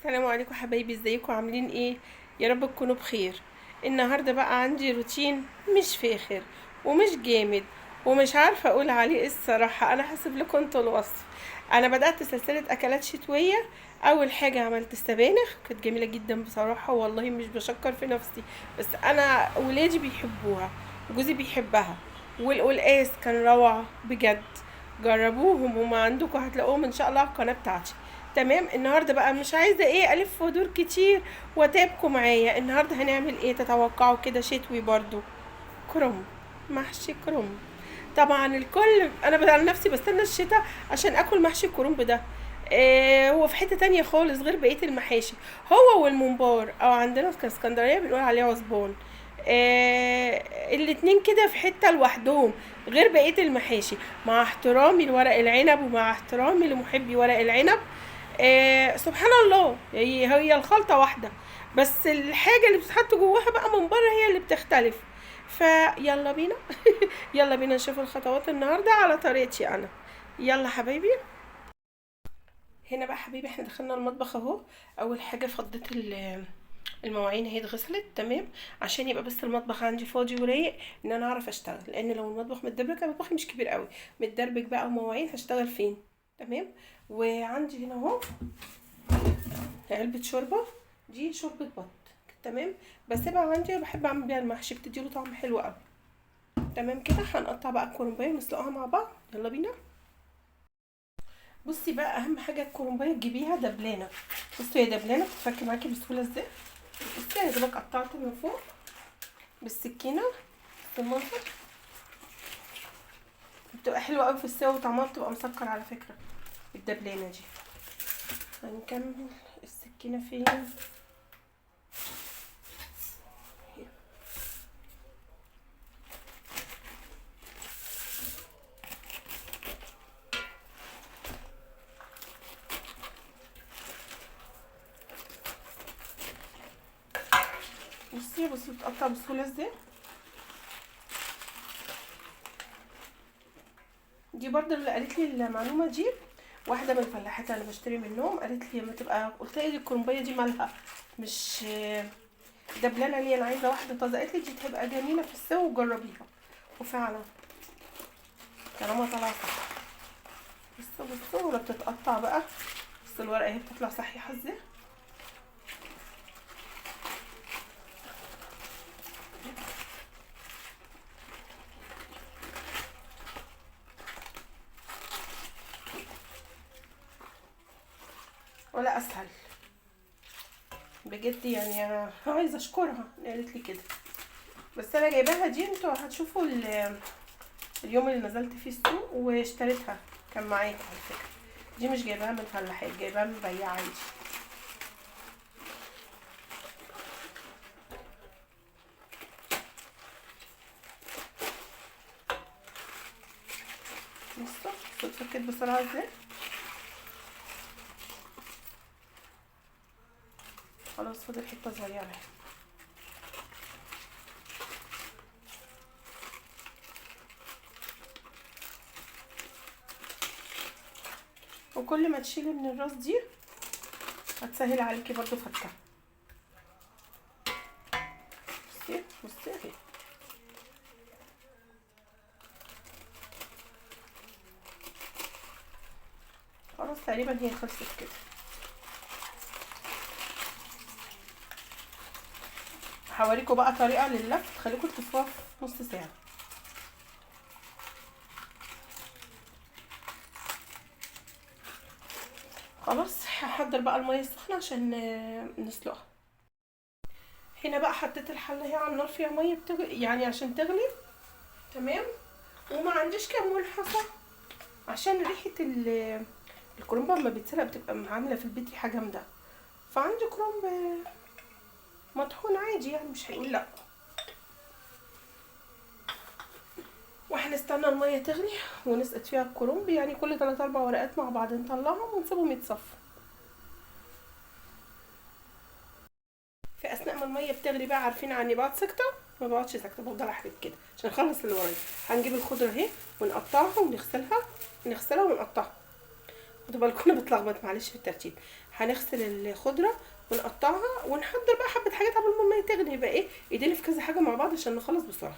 السلام عليكم حبايبي، ازيكم عاملين ايه؟ يا رب تكونوا بخير. النهارده بقى عندي روتين مش فاخر ومش جامد ومش عارفه اقول عليه ايه الصراحه. انا هسيب لكم انتوا الوصف. انا بدات سلسله اكلات شتويه. اول حاجه عملت السبانخ، كانت جميله جدا بصراحه، والله مش بشكر في نفسي، بس انا ولادي بيحبوها وجوزي بيحبها. والقلقاس كان روعه بجد. جربوهم وما عندكم هتلاقوهم ان شاء الله على القناه بتاعتي. تمام. النهارده بقى مش عايزه ايه الف ودور كتير واتعبكم معايا. النهارده هنعمل ايه تتوقعوا كده؟ شتوي برضو. كرنب. محشي كرنب. طبعا الكل، انا عن نفسي بستنى الشتاء عشان اكل محشي الكرنب ده. هو في حته تانية خالص غير بقيه المحاشي. هو والممبار، او عندنا في اسكندريه بنقول عليه عزبون. الاتنين كده في حته لوحدهم غير بقيه المحاشي. مع احترامي لورق العنب ومع احترامي لمحبي ورق العنب. سبحان الله، هي الخلطة واحدة، بس الحاجة اللي بتتحط جواها بقى من بره هي اللي بتختلف. فيلا بينا. يلا بينا نشوف الخطوات النهاردة على طريقتي انا. يلا حبايبي. هنا بقى حبيبي احنا دخلنا المطبخ اهو. اول حاجة فضيت المواعين اهي اتغسلت تمام، عشان يبقى بس المطبخ عندي فاضي ورايق ان انا اعرف اشتغل، لان لو المطبخ متدربك، المطبخ مش كبير قوي، متدربك بقى ومواعين، هشتغل فين؟ تمام. وعندي هنا اهو علبة شوربة. دي شوربة بط. تمام. بسيبها عندي وبحب اعمل بيها المحشي، بتديله طعم حلو قوي. تمام كده. هنقطع بقى الكرنبايه ونسلقها مع بعض. يلا بينا. بصي بقى، اهم حاجه الكرنبايه تجيبيها دبلانه. بصي هي دبلانه بتتفك معاكي بسهوله ازاي. بصي انا دوبك قطعت من فوق بالسكينه في المنظر. بتبقى حلوه قوي في السوا وطعمها بتبقى مسكر على فكره الدبلانه دي. هنكمل. السكينه فين؟ بصي بتقطع بسهوله ازاي. دي برضه اللي قالت لي المعلومه دي واحده من الفلاحات اللي بشتري منهم، قالت لي لما تبقى، قلت لها دي الكرنبايه دي مالها مش دبلانه ليه، انا عايزه واحده طازه. قالت لي دي تبقى جميله في السوا وجربيها. وفعلا كلامها طلع صح. بصوا ولا بتتقطع بقى. بس الورقه اهي بتطلع صحيحه ازاي. ولا اسهل بجد يعني. أنا عايزه اشكرها قالت لي كده. بس انا جايباها دي، انتوا هتشوفوا اليوم اللي نزلت فيه السوق واشتريتها، كان معايا على فكره. دي مش جايباها من فلاحات، جايباها من بياع عادي. بصوا اتفكت بسرعه ازاي. خلاص فاضل حته صغيره اهي. وكل ما تشيلي من الراس دي هتسهل عليكي برضو فتها. بصي اهي. خلاص تقريبا هي خلصت كده. هوريكم بقى طريقه لللف تخليكم تلفوها في نص ساعه. خلاص هحضر بقى الميه السخنه عشان نسلقها. هنا بقى حطيت الحله اهي على النار، فيها ميه بتغلي يعني عشان تغلي. تمام. وما عنديش كمون حصى عشان ريحه الكرنب لما بيتسلق بتبقى عامله في البيت ريحه جامده. فعندي كرنب مطحون عادي يعني، مش هيقول لا. وهنستنى الميه تغلي ونسقط فيها الكرنب، يعني كل 3 4 ورقات مع بعض نطلعهم ونسيبهم يتصفوا. في اثناء ما الميه بتغلي بقى، عارفين عني بقعد ساكته؟ ما بقعدش ساكته، بفضل احرك كده عشان اخلص اللي ورايا. هنجيب الخضره اهي ونقطعها ونغسلها ونقطعها. خدوا بالكم انا بتلخبط معلش في الترتيب. هنغسل الخضره ونقطعها ونحضر بقى حبه حاجات قبل ما الميه تغلي، يبقى ايه ايدينا في كذا حاجه مع بعض عشان نخلص بسرعه.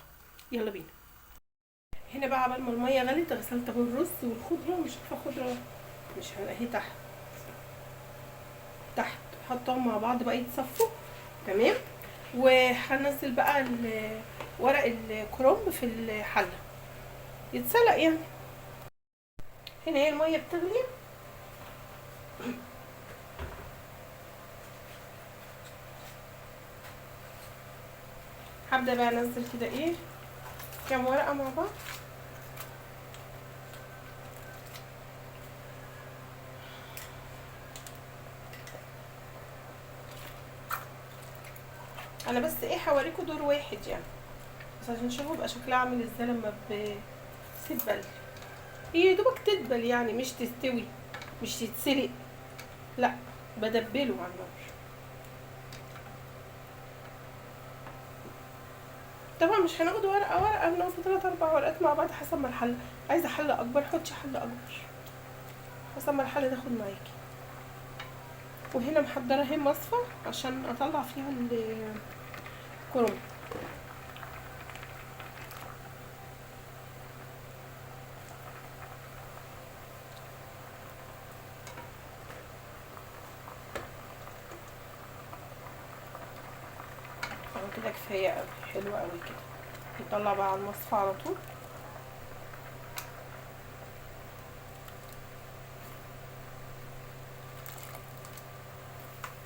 يلا بينا. هنا بقى عبال ما الميه غلت غسلت اهو الرز والخضره، مش عارفه خضره مش اهي تحت تحت، حطهم مع بعض بقى يتصفوا. تمام. وهنزل بقى ورق الكرنب في الحله يتسلق يعني. هنا هي الميه بتغلي، هبدا بقى انزل كده ايه كام ورقه مع بعض. انا بس ايه هوريكم دور واحد يعني، بس عشان تشوفوا بقى شكلها عامل ازاي لما بتتبل. هي دوبك تدبل يعني، مش تستوي مش تتسلق، لا بدبله على النار. طبعا مش هناخد ورقه ورقه، بناخد 3 4 ورقات مع بعض حسب ما الحله. عايزه حله اكبر حطي حله اكبر حسب ما الحله تاخد معاكي. وهنا محضره اهي مصفى عشان اطلع فيها الكرنب. اهو كده كفايه قوي، حلوه قوي كده. نطلع بقى على المصفى على طول.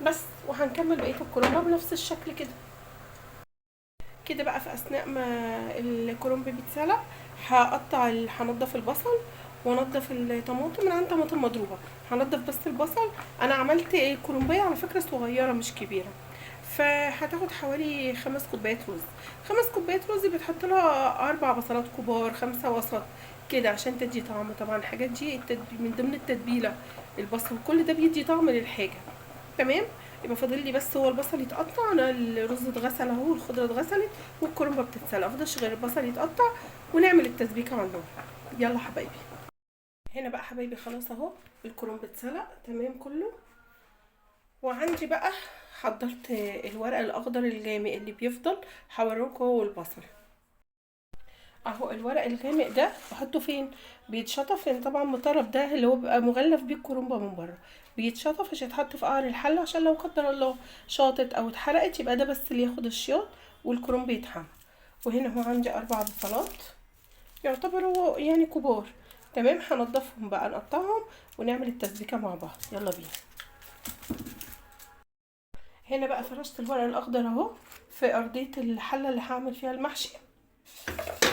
بس وهنكمل بقيه الكرنب بنفس الشكل كده. كده بقى في اثناء ما الكرنب بيتسلق هنضف البصل وانضف الطماطم. من عند طماطم مضروبه هنضف بس البصل. انا عملت كرنبيه على فكره صغيره مش كبيره، فهتاخد حوالي 5 كوبايات رز. 5 كوبايات رز بتحط لها 4 بصلات كبار، 5 وسط كده عشان تدي طعم. طبعا الحاجات دي من ضمن التتبيله، البصل كل ده بيدي طعم للحاجه. تمام. يبقى فاضل لي بس هو البصل يتقطع. انا الرز اتغسل اهو والخضره اتغسلت والكرنبه بتتسلق، مفضلش غير البصل يتقطع ونعمل التسبيكه على النار. يلا حبايبي. هنا بقى حبايبي خلاص اهو الكرنب اتسلق تمام كله. وعندي بقى حضرت الورق الاخضر الغامق اللي بيفضل، هوريكم هو والبصل اهو. الورق الغامق ده بحطه فين؟ بيتشطف، لان طبعا مطرب ده اللي هو بيبقى مغلف بيه الكرنبه من بره، بيتشطف عشان يتحط في قعر الحله، عشان لو قدر الله شاطت او اتحرقت يبقى ده بس اللي ياخد الشياط والكرنب يتحمر. وهنا هو عندي 4 بصلات يعتبروا يعني كبار. تمام. هنضفهم بقى نقطعهم ونعمل التسبيكه مع بعض. يلا بينا. هنا بقى فرشت الورق الاخضر اهو في ارضيه الحله اللي هعمل فيها المحشي.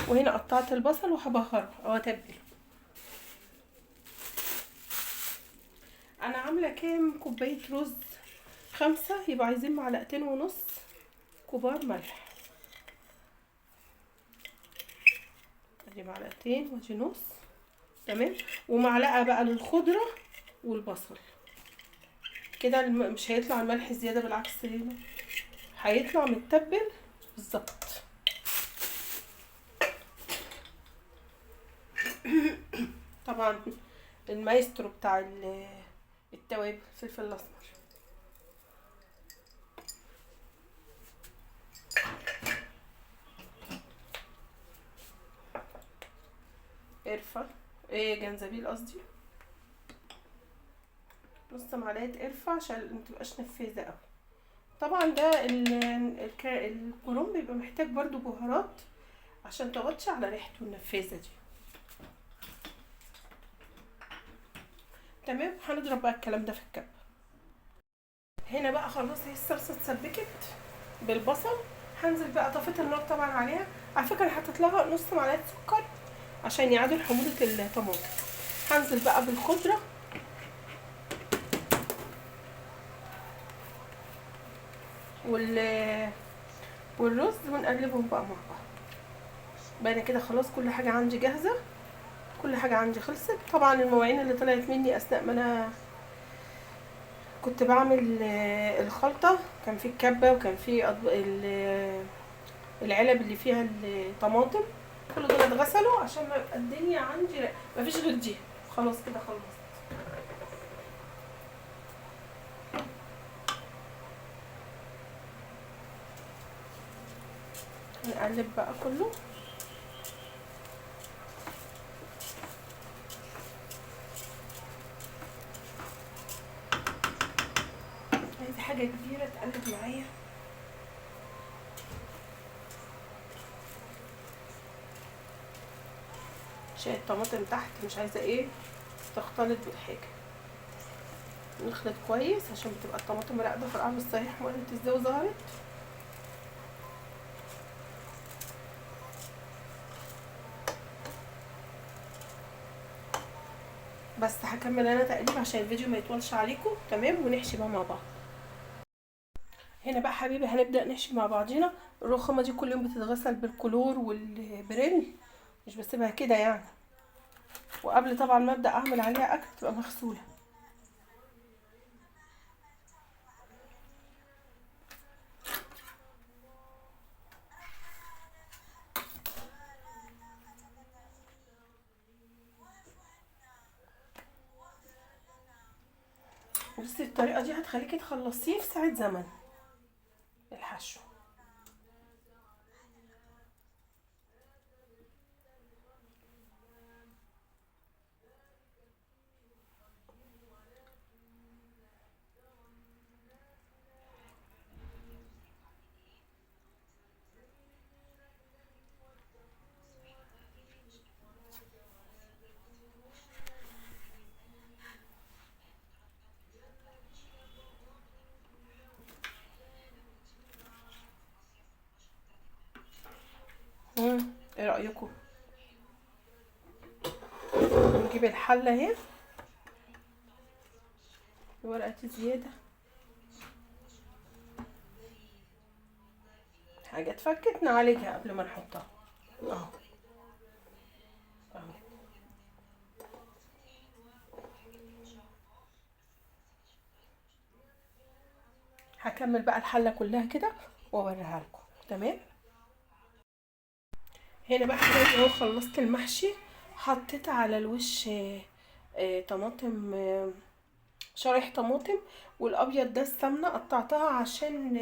وهنا قطعت البصل وهبهره او اتبله. انا عامله كام كوبايه رز؟ 5، يبقى عايزين 1.5 معلقة كبار ملح. ادي 2 معلقة وادي نص. تمام. ومعلقه بقى للخضره والبصل كده. مش هيطلع الملح زياده، بالعكس هنا هيطلع متبل بالظبط. طبعا المايسترو بتاع التوابل الفلفل الاسمر. قرفه جنزبيل قصدي، نص معلقه قرفه عشان متبقاش نفاذه قوي. طبعا ده الكرنب بيبقى محتاج برضو بهارات عشان تغطي على ريحته النفاذه دي. تمام. هنضرب بقى الكلام ده في الكب. هنا بقى خلاص هي الصلصه اتسبكت بالبصل. هنزل بقى، طفيت النار طبعا عليها. على فكره حطيت لها نص معلقه سكر عشان يعادل حموضه الطماطم. هنزل بقى بالخضره والرز ونقلبهم بقى مع بعض. بقى انا كده خلاص كل حاجه عندي جاهزه، كل حاجه عندي خلصت. طبعا المواعين اللي طلعت مني اثناء ما انا كنت بعمل الخلطه، كان في الكبه وكان في العلب اللي فيها الطماطم، كل دول اتغسلوا عشان ما يبقى الدنيا عندي مفيش غير دي. خلاص كده خلصت. نقلب بقى كله. عايزه حاجه كبيره تقلب معايا. شايل الطماطم تحت، مش عايزه ايه تختلط بالحاجه. نخلط كويس عشان بتبقى الطماطم راقده في القعر الصحيح مرة الزو ظهرت. بس هكمل انا تقليب عشان الفيديو ما يطولش عليكم. تمام، ونحشي بقى مع بعض. هنا بقى حبيبي هنبدأ نحشي مع بعضينا. الرخامة دي كل يوم بتتغسل بالكلور والبريل، مش بسيبها كده يعني. وقبل طبعا ما ابدأ اعمل عليها اكل تبقى مغسولة. بصي الطريقة دي هتخليكي تخلصيه في ساعة زمن الحشو. ايه رأيكم؟ نجيب الحلة اهي، ورقة زيادة، حاجة اتفكت نعالجها قبل ما نحطها. اهو اهو. هكمل بقى الحلة كلها كده واوريها لكم. تمام. هنا بقى حبايبي اهو خلصت المحشي. حطيت على الوش طماطم، شرايح طماطم، والابيض ده السمنه قطعتها عشان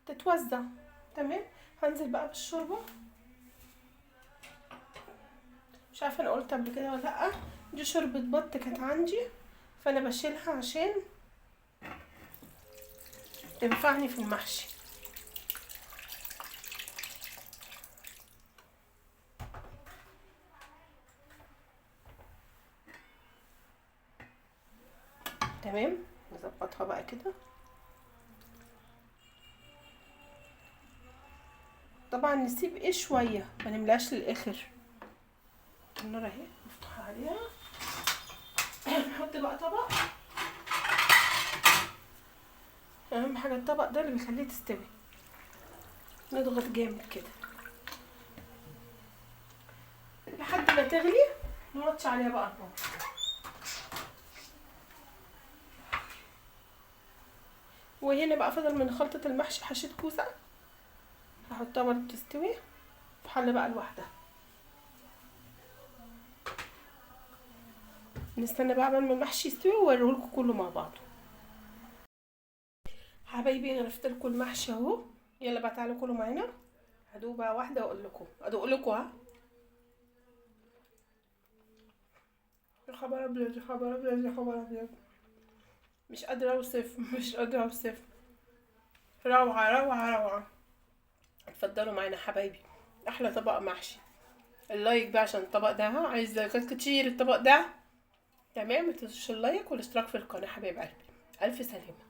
تتوزع. تمام. هنزل بقى بالشوربه. مش عارفه انا قلت قبل كده ولا لا، دي شوربه بط كانت عندي، فانا بشيلها عشان تنفعني في المحشي. تمام. نظبطها بقى كده. طبعا نسيب ايه شويه، ما نملاش للاخر. النار اهي مفتوحه عليها. نحط بقى طبق. اهم حاجه الطبق ده اللي بيخليه تستوي. نضغط جامد كده لحد ما تغلي، نوطي عليها بقى النار. وهنا بقى فضل من خلطة المحشي حشيت كوسة، هحطها برضه تستوي في حلة بقى لوحدها. نستنى بقى قبل ما المحشي يستوي واوريهولكوا كله مع بعضه. حبايبي غرفتلكوا المحشي اهو. يلا بقى تعالوا كلوا معانا. هدوق بقى واحدة واقول لكم، ادوق لكم. ها يا خبر ابيض، يا خبر ابيض، يا خبر ابيض، مش قادرة اوصف، مش قادرة اوصف. روعة روعة روعة. اتفضلوا معانا حبايبي، احلى طبق محشي. اللايك بقى عشان الطبق ده، ها عايز لايكات كتير الطبق ده. تمام. متنسوش اللايك والاشتراك في القناة حبايب قلبي. الف سلامة.